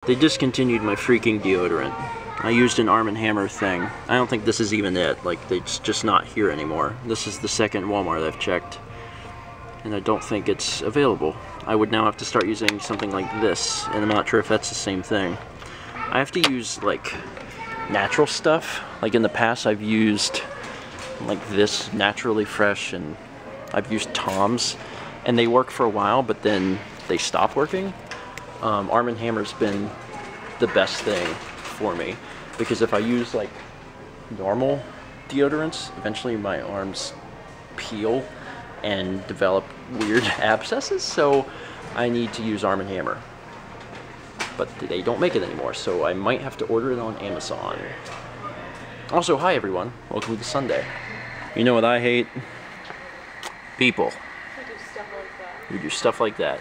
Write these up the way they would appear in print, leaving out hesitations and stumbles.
They discontinued my freaking deodorant. I used an Arm & Hammer thing. I don't think this is even it. Like, it's just not here anymore. This is the second Walmart I've checked. And I don't think it's available. I would now have to start using something like this, and I'm not sure if that's the same thing. I have to use, like, natural stuff. Like, in the past I've used, like, this Naturally Fresh, and I've used Tom's, and they work for a while, but then they stop working. Arm & Hammer's been the best thing for me, because if I use like normal deodorants, eventually my arms peel and develop weird abscesses, so I need to use Arm & Hammer. But they don't make it anymore, so I might have to order it on Amazon. Also, hi everyone, welcome to Sunday. You know what I hate? People who do stuff like that.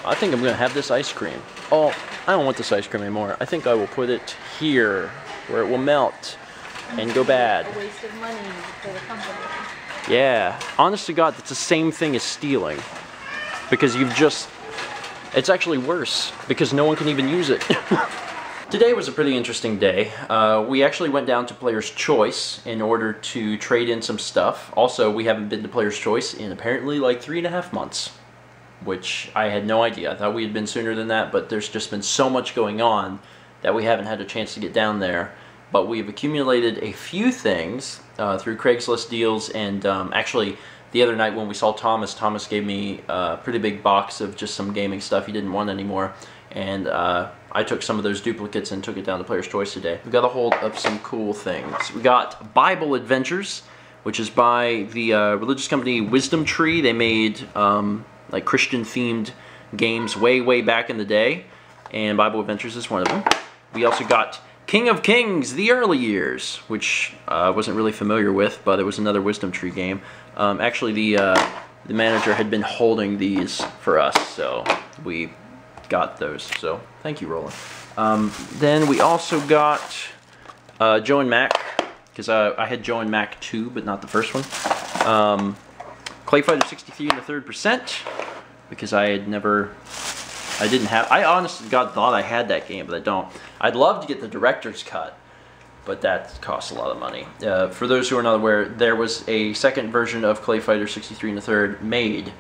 I think I'm gonna have this ice cream. Oh, I don't want this ice cream anymore. I think I will put it here, where it will melt and go bad. A waste of money for the company. Yeah, honest to God, that's the same thing as stealing. Because it's actually worse, because no one can even use it. Today was a pretty interesting day. We actually went down to Player's Choice in order to trade in some stuff. Also, we haven't been to Player's Choice in apparently like 3.5 months. Which I had no idea. I thought we had been sooner than that, but there's just been so much going on that we haven't had a chance to get down there. But we've accumulated a few things through Craigslist deals, and actually the other night when we saw Thomas gave me a pretty big box of just some gaming stuff he didn't want anymore, and I took some of those duplicates and took it down to Player's Choice today. We got a hold of some cool things. We got Bible Adventures, which is by the religious company Wisdom Tree. They made like Christian-themed games way back in the day, and Bible Adventures is one of them. We also got King of Kings, The Early Years, which I wasn't really familiar with, but it was another Wisdom Tree game. Actually, the manager had been holding these for us, so we got those. So thank you, Roland. Then we also got Joe and Mac, because I had Joe and Mac 2, but not the first one. Clay Fighter 63 in the 3rd%, because I honestly God thought I had that game, but I don't. I'd love to get the director's cut, but that costs a lot of money. For those who are not aware, there was a second version of Clay Fighter 63 in the 3rd made,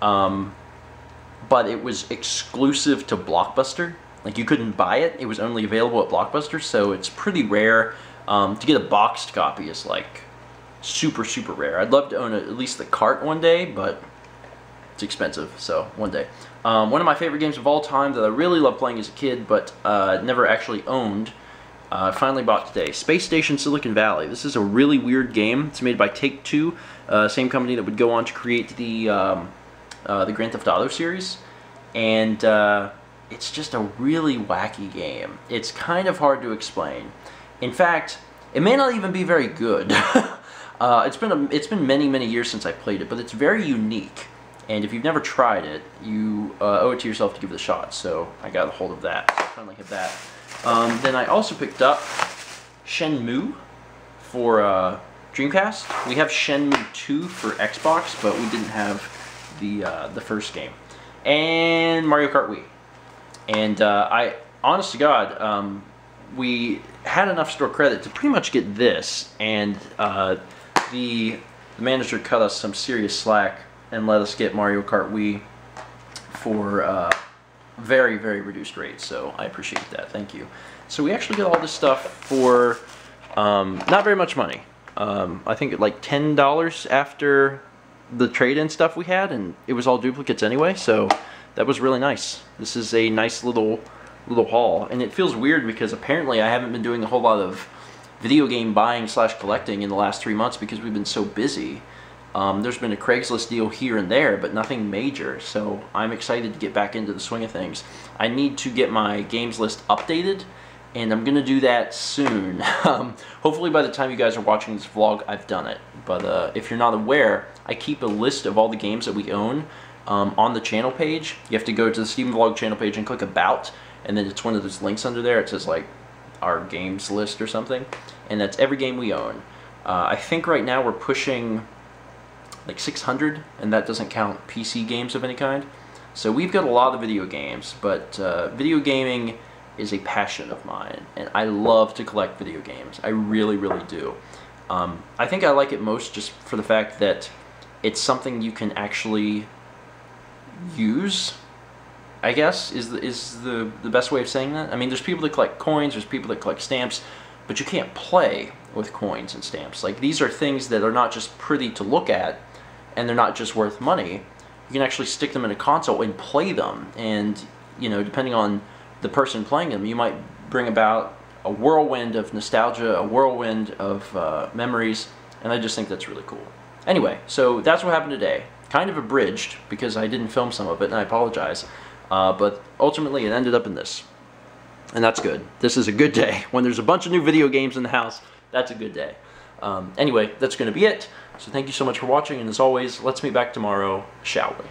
but it was exclusive to Blockbuster. Like, you couldn't buy it, it was only available at Blockbuster, so it's pretty rare. To get a boxed copy is like super rare. I'd love to own at least the cart one day, but it's expensive, so one day. One of my favorite games of all time that I really loved playing as a kid, but never actually owned, finally bought today. Space Station Silicon Valley. This is a really weird game. It's made by Take-Two, same company that would go on to create the Grand Theft Auto series, and it's just a really wacky game. It's kind of hard to explain. In fact, it may not even be very good. It's been many years since I played it, but it's very unique. And if you've never tried it, you owe it to yourself to give it a shot. So I got a hold of that. So I finally have that. Then I also picked up Shenmue for Dreamcast. We have Shenmue 2 for Xbox, but we didn't have the first game. And Mario Kart Wii. And honest to God, we had enough store credit to pretty much get this, and the manager cut us some serious slack and let us get Mario Kart Wii for very reduced rates, so I appreciate that. Thank you. So we actually got all this stuff for not very much money. I think like $10 after the trade-in stuff we had, and it was all duplicates anyway, so that was really nice. This is a nice little haul, and it feels weird because apparently I haven't been doing a whole lot of video game buying / collecting in the last 3 months because we've been so busy. There's been a Craigslist deal here and there, but nothing major, so I'm excited to get back into the swing of things. I need to get my games list updated, and I'm going to do that soon. Hopefully by the time you guys are watching this vlog, I've done it. But if you're not aware, I keep a list of all the games that we own on the channel page. You have to go to the Steven Vlog channel page and click About, and then it's one of those links under there. It says like our games list or something, and that's every game we own. I think right now we're pushing like 600, and that doesn't count PC games of any kind. So we've got a lot of video games, but video gaming is a passion of mine, and I love to collect video games. I really, really do. I think I like it most just for the fact that it's something you can actually use, I guess, is the best way of saying that. I mean, there's people that collect coins, there's people that collect stamps, but you can't play with coins and stamps. Like, these are things that are not just pretty to look at, and they're not just worth money. You can actually stick them in a console and play them, and, you know, depending on the person playing them, you might bring about a whirlwind of nostalgia, a whirlwind of memories, and I just think that's really cool. Anyway, so that's what happened today. Kind of abridged, because I didn't film some of it, and I apologize, but ultimately it ended up in this. And that's good. This is a good day. When there's a bunch of new video games in the house, that's a good day. Anyway, that's going to be it. So thank you so much for watching, and as always, let's meet back tomorrow, shall we?